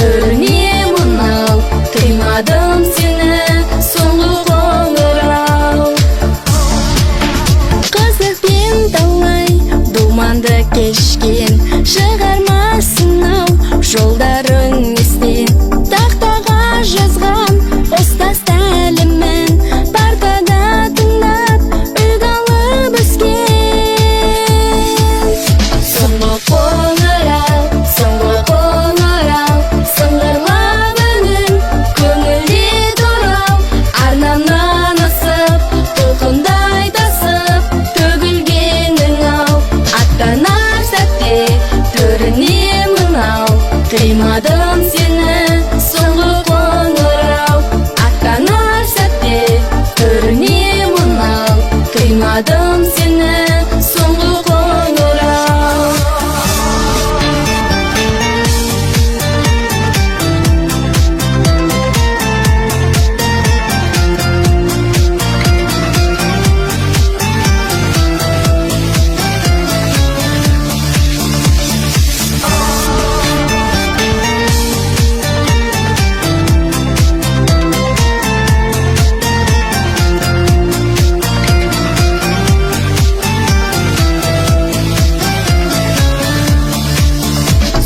Төріне мынау, қимадым сені, соңғы қоңырау. Қызық пен талай думанды кешкен, шығармасын-ау жолдарың естен. Тақтаға жазған ұстаз тәлімін, партада тыңдап үлгі алып өскен. Соңғы қоңырау, соңғы қоңырау, сыңғырлап үнін, көңілде тұрау. Арнамнан асып, толқындай тасып, төгілгенің-ау. Аттанар сәтте төріне мынау, қимадым сені, соңғы қоңырау. Аттанар сәтте төріне мынау, қимадым сені, соңғы қоңырау.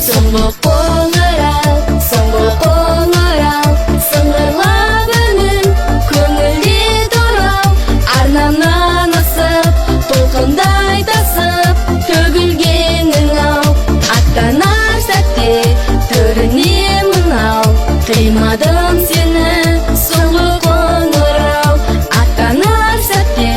Соңғы қоңырау, соңғы қоңырау, сыңғырлап үнін, көңілде тұрау. Арнамнан асып, толқындай тасып, төгілгенің-ау. Аттанар сәтте төріне мынау, қимадым сені, соңғы қоңырау. Аттанар сәтте